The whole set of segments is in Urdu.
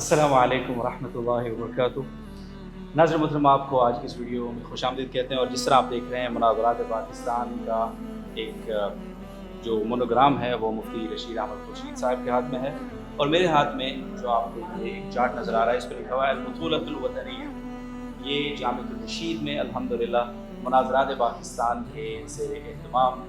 السلام علیکم ورحمۃ اللہ وبرکاتہ۔ ناظرین محترم، آپ کو آج کی اس ویڈیو میں خوش آمدید کہتے ہیں، اور جس طرح آپ دیکھ رہے ہیں مناظرات پاکستان کا ایک جو مونوگرام ہے وہ مفتی رشید احمد خورشید صاحب کے ہاتھ میں ہے، اور میرے ہاتھ میں جو آپ کو یہ ایک چارٹ نظر آ رہا ہے اس پہ لکھا ہوا ہے البطولۃ الوطنیہ۔ یہ جامعۃ الرشید میں الحمدللہ مناظرات پاکستان کے زیر اہتمام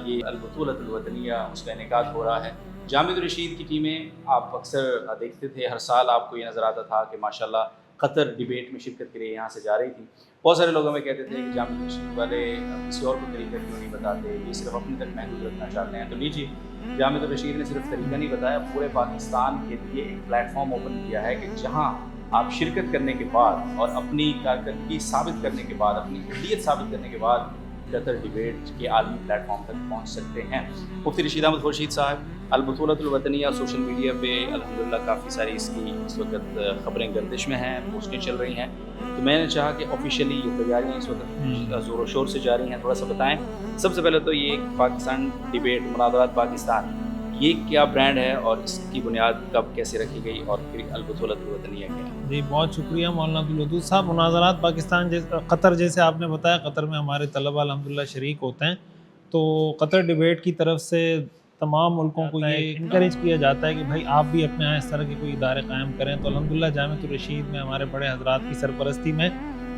یہ البطولۃ الوطنیہ اس کا انعقاد ہو رہا ہے۔ جامعۃ الرشید کی ٹیمیں آپ اکثر دیکھتے تھے، ہر سال آپ کو یہ نظر آتا تھا کہ ماشاءاللہ قطر ڈیبیٹ میں شرکت کے لیے یہاں سے جا رہی تھی۔ بہت سارے لوگ ہمیں کہتے تھے کہ جامعۃ الرشید والے کسی اور کو طریقہ کیوں نہیں بتاتے، یہ صرف اپنے تک محدود رکھنا چاہتے ہیں۔ تو لیجیے، جامعۃ الرشید نے صرف طریقہ نہیں بتایا، پورے پاکستان کے لیے ایک پلیٹ فارم اوپن کیا ہے کہ جہاں آپ شرکت کرنے کے بعد اور اپنی کارکردگی ثابت کرنے کے بعد، اپنی اہلیت ثابت کرنے کے بعد قطر ڈیبیٹ کے عالمی پلیٹ فارم تک پہنچ سکتے ہیں۔ مفتی رشید احمد خورشید صاحب، البطولۃ الوطنیہ سوشل میڈیا پہ الحمدللہ کافی ساری اس کی اس وقت خبریں گردش میں ہیں، پوسٹیں چل رہی ہیں، تو میں نے چاہا کہ آفیشیلی یہ تیاریاں اس وقت زور و شور سے جاری ہیں، تھوڑا سا بتائیں۔ سب سے پہلے تو یہ پاکستان ڈیبیٹ مناظرات پاکستان، یہ کیا برانڈ ہے اور اس کی بنیاد کب کیسے رکھی گئی، اور پھر البطولۃ الوطنیہ کیا ہے؟ جی بہت شکریہ مولانا عبدالودود صاحب۔ مناظرات پاکستان قطر جیسے آپ نے بتایا، قطر میں ہمارے طلباء الحمدللہ شریک ہوتے ہیں، تو قطر ڈیبیٹ کی طرف سے تمام ملکوں کو یہ انکریج کیا جاتا ہے کہ بھائی آپ بھی اپنے یہاں اس طرح کے کوئی ادارے قائم کریں۔ تو الحمدللہ جامعۃ الرشید میں ہمارے بڑے حضرات کی سرپرستی میں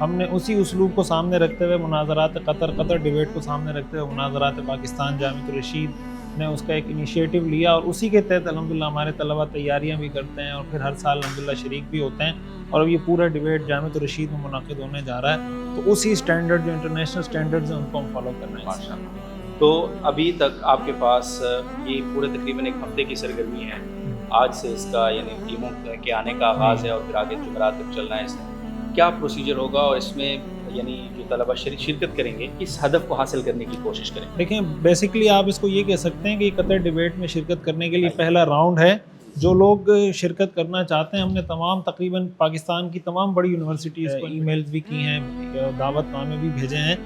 ہم نے اسی اسلوب کو سامنے رکھتے ہوئے مناظرات قطر ڈیبیٹ کو سامنے رکھتے ہوئے مناظرات پاکستان جامعۃ الرشید نے اس کا ایک انیشیٹو لیا، اور اسی کے تحت الحمدللہ ہمارے طلباء تیاریاں بھی کرتے ہیں اور پھر ہر سال الحمدللہ شریک بھی ہوتے ہیں، اور اب یہ پورا ڈیبیٹ جامعۃ الرشید میں منعقد ہونے جا رہا ہے، تو اسی اسٹینڈرڈ جو انٹرنیشنل اسٹینڈرڈز ہیں ان کو ہم فالو کر رہے ہیں ماشاءاللہ۔ تو ابھی تک آپ کے پاس یہ پورے تقریباً ایک ہفتے کی سرگرمی ہے، آج سے اس کا یعنی ٹیموں کے آنے کا آغاز ہے، اور پھر آگے جمعرات تک چلنا ہے۔ اس میں کیا پروسیجر ہوگا، اور اس میں یعنی جو طلباء شرکت کریں گے کس ہدف کو حاصل کرنے کی کوشش کریں گے؟ دیکھیں، بیسیکلی آپ اس کو یہ کہہ سکتے ہیں کہ قطر ڈیبیٹ میں شرکت کرنے کے لیے پہلا راؤنڈ ہے۔ جو لوگ شرکت کرنا چاہتے ہیں، ہم نے تقریباً پاکستان کی تمام بڑی یونیورسٹیز کو ای میلز بھی کی ہیں، دعوت نامے بھی بھیجے ہیں،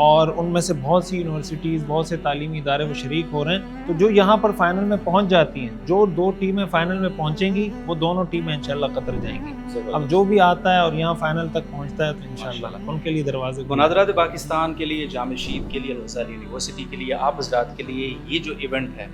اور ان میں سے بہت سی یونیورسٹیز، بہت سے تعلیمی ادارے وہ شریک ہو رہے ہیں۔ تو جو یہاں پر فائنل میں پہنچ جاتی ہیں، جو 2 ٹیمیں فائنل میں پہنچیں گی، وہ دونوں ٹیمیں انشاءاللہ قطر جائیں گی۔ اب جو بھی آتا ہے اور یہاں فائنل تک پہنچتا ہے تو انشاءاللہ ان کے لیے دروازے مناظرات پاکستان کے لیے، جامعہ رشید کے لیے، الازہر یونیورسٹی کے لیے، آپ حضرات کے لیے یہ جو ایونٹ ہے،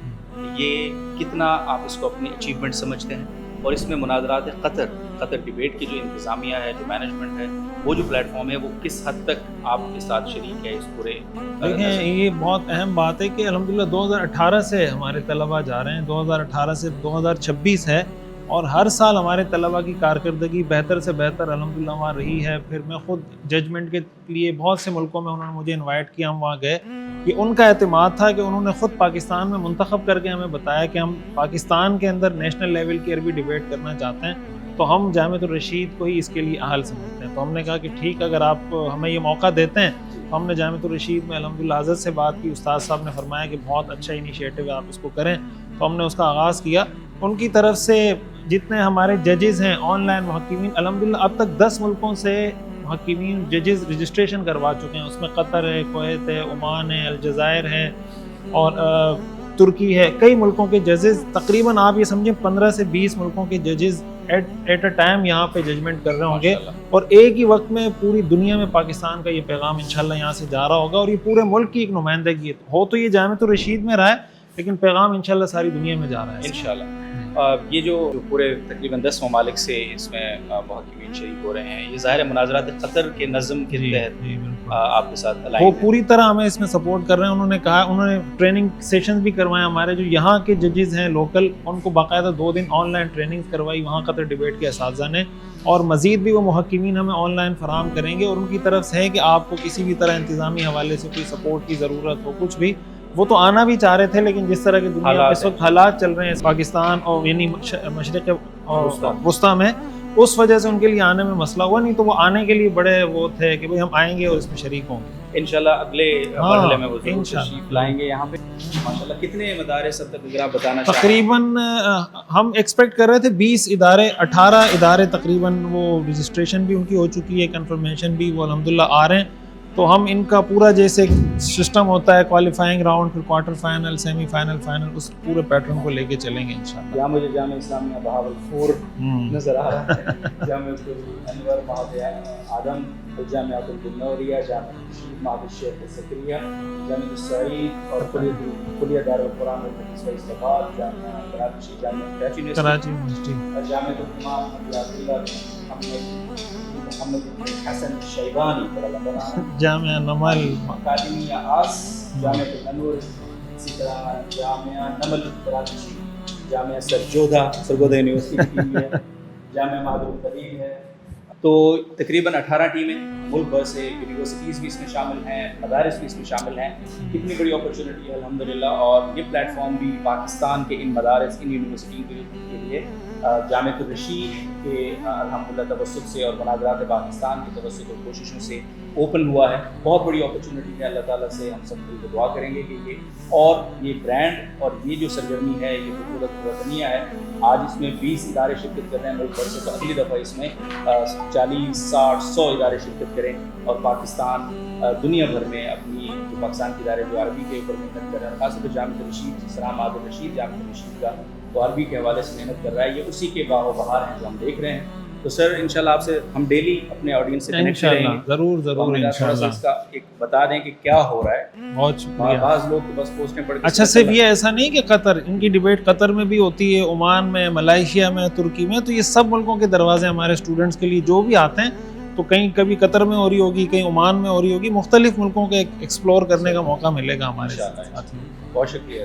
یہ کتنا آپ اس کو اپنی اچیومنٹ سمجھتے ہیں، اور اس میں مناظرات قطر ڈیبیٹ کی جو انتظامیہ ہے، جو مینجمنٹ ہے، وہ جو پلیٹ فارم ہے، وہ کس حد تک آپ کے ساتھ شریک ہے اس پورے؟ دیکھیں، یہ بہت اہم بات ہے کہ الحمدللہ 2018 سے ہمارے طلباء جا رہے ہیں، 2018 سے 2026 ہے، اور ہر سال ہمارے طلباء کی کارکردگی بہتر سے بہتر الحمدللہ وہاں رہی ہے۔ پھر میں خود ججمنٹ کے لیے بہت سے ملکوں میں انہوں نے مجھے انوائٹ کیا، ہم وہاں گئے، کہ ان کا اعتماد تھا کہ انہوں نے خود پاکستان میں منتخب کر کے ہمیں بتایا کہ ہم پاکستان کے اندر نیشنل لیول کی عربی ڈیبیٹ کرنا چاہتے ہیں، تو ہم جامعۃ الرشید کو ہی اس کے لیے اہل سمجھتے ہیں۔ تو ہم نے کہا کہ ٹھیک، اگر آپ ہمیں یہ موقع دیتے ہیں، تو ہم نے جامعۃ الرشید میں الحمدللہ حضرت سے بات کی، استاد صاحب نے فرمایا کہ بہت اچھا انیشیٹو ہے، آپ اس کو کریں، تو ہم نے اس کا آغاز کیا۔ ان کی طرف سے جتنے ہمارے ججز ہیں، آن لائن محققین، الحمدللہ اب تک 10 ملکوں سے محققین ججز رجسٹریشن کروا چکے ہیں۔ اس میں قطر ہے، کویت ہے، عمان ہے، الجزائر ہے، اور ترکی ہے، کئی ملکوں کے ججز، تقریباً آپ یہ سمجھیں 15 سے 20 ملکوں کے ججز ایٹ اے ٹائم یہاں پہ ججمنٹ کر رہے ہوں گے، اور ایک ہی وقت میں پوری دنیا میں پاکستان کا یہ پیغام انشاءاللہ یہاں سے جا رہا ہوگا، اور یہ پورے ملک کی ایک نمائندگی ہو تو یہ جامعۃ الرشید میں رہا ہے، لیکن پیغام انشاءاللہ ساری دنیا میں جا رہا ہے انشاءاللہ۔ یہ جو پورے تقریباً 10 ممالک سے اس میں محققین شریک ہو رہے ہیں، یہ ظاہر ہے مناظرات قطر کے نظم کے تحت آپ کے ساتھ وہ پوری طرح ہمیں اس میں سپورٹ کر رہے ہیں۔ انہوں نے کہا، انہوں نے ٹریننگ سیشنز بھی کروائے، ہمارے جو یہاں کے ججز ہیں لوکل، ان کو باقاعدہ 2 دن آن لائن ٹریننگ کروائی وہاں قطر ڈیبیٹ کے اساتذہ نے، اور مزید بھی وہ محققین ہمیں آن لائن فراہم کریں گے، اور ان کی طرف سے ہے کہ آپ کو کسی بھی طرح انتظامی حوالے سے کوئی سپورٹ کی ضرورت ہو، کچھ بھی، وہ تو آنا بھی چاہ رہے تھے، لیکن جس طرح کی دنیا میں اس وقت حالات چل رہے ہیں پاکستان اور یعنی مشرق وسطیٰ میں، اس وجہ سے ان کے لیے آنے میں مسئلہ ہوا، نہیں تو وہ آنے کے لیے بڑے وہ تھے کہ بھئی ہم آئیں گے اور اس میں شریک ہوں گے انشاءاللہ۔ اگلے مرحلے میں وہ تشریف لائیں گے یہاں پہ ماشاءاللہ۔ کتنے مدارس اب تک اگر آپ بتانا چاہیں؟ تقریباً ہم ایکسپیکٹ کر رہے تھے 20 ادارے، 18 ادارے تقریباً وہ رجسٹریشن بھی ان کی ہو چکی ہے، کنفرمیشن بھی، وہ الحمدللہ آ رہے ہیں۔ تو ہم ان کا پورا جیسے سسٹم ہوتا ہے کوالیفائنگ راؤنڈ پھر quarter final semi final final اس پورے پیٹرن کو لے کے چلیں گے انشاءاللہ. یہاں مجھے جامعہ اسلامیہ بہاولپور نظر آ رہا ہے, جامعہ انور معہد آدم, جامعہ النوریہ, جامعہ رشید معہد الشیخ زکریا, جامعہ السعید اور کلیہ دارالقرآن والحدیث فیصل آباد, جامعہ کراچی, جامعہ کراچی یونیورسٹی, جامعہ الامام ابی عبداللہ محمد بن حسن الشیبانی, جامعہ نمل, اکادمیہ آس, جامعہ الانور, اسی طرح جامعہ نمل کراچی, جامعہ سرگودا یونیورسٹی کی ٹیم ہے, جامعہ معہد القدیم ہے. تو تقریباً 18 ٹیمیں ملک بھر سے, یونیورسٹیز بھی اس میں شامل ہیں, مدارس بھی اس میں شامل ہیں. کتنی بڑی اپرچونٹی ہے الحمدللہ. اور یہ پلیٹ فارم بھی پاکستان کے ان مدارس, ان یونیورسٹی کے لیے جامعہ الرشید کے الحمدللہ توسط سے اور مناظرات پاکستان کے توسط اور کوششوں سے اوپن ہوا ہے. بہت بڑی اپرچونٹی ہے. اللہ تعالیٰ سے ہم سب کو دعا کریں گے کہ یہ برانڈ اور یہ جو سرگرمی ہے, یہ بطولت وطنیہ ہے. آج اس میں 20 ادارے شرکت کر رہے ہیں ملک بھر سے, تو اگلی دفعہ اس میں 40, 60, 100 ادارے شرکت کریں اور پاکستان دنیا بھر میں اپنی جو پاکستان کے ادارے جو عربی کے اوپر محنت کر رہے ہیں, خاص طور پر جامعہ الرشید, جس طرح معہد الرشید جامعہ الرشید کا تو عربی کے حوالے سے محنت کر رہا ہے, یہ اسی کے باہ و بہار ہیں جو ہم دیکھ رہے ہیں. تو سر انشاءاللہ آپ سے ہم ڈیلی اپنے آڈینس سے کنیکٹ کریں گے. ضرور انشاءاللہ. اس کا ایک بتا دیں کہ کیا ہو رہا ہے. بہت شکریہ. بعض لوگ تو بس پوسٹیں پڑھ کے, اچھا صرف یہ ایسا نہیں کہ قطر, ان کی ڈیبیٹ قطر میں بھی ہوتی ہے, عمان میں, ملائیشیا میں, ترکی میں, تو یہ سب ملکوں کے دروازے ہمارے اسٹوڈنٹس کے لیے جو بھی آتے ہیں, تو کہیں کبھی قطر میں ہو رہی ہوگی, کہیں عمان میں ہو رہی ہوگی, مختلف ملکوں کے ایکسپلور کرنے کا موقع ملے گا ہمارے ساتھ. بہت شکریہ.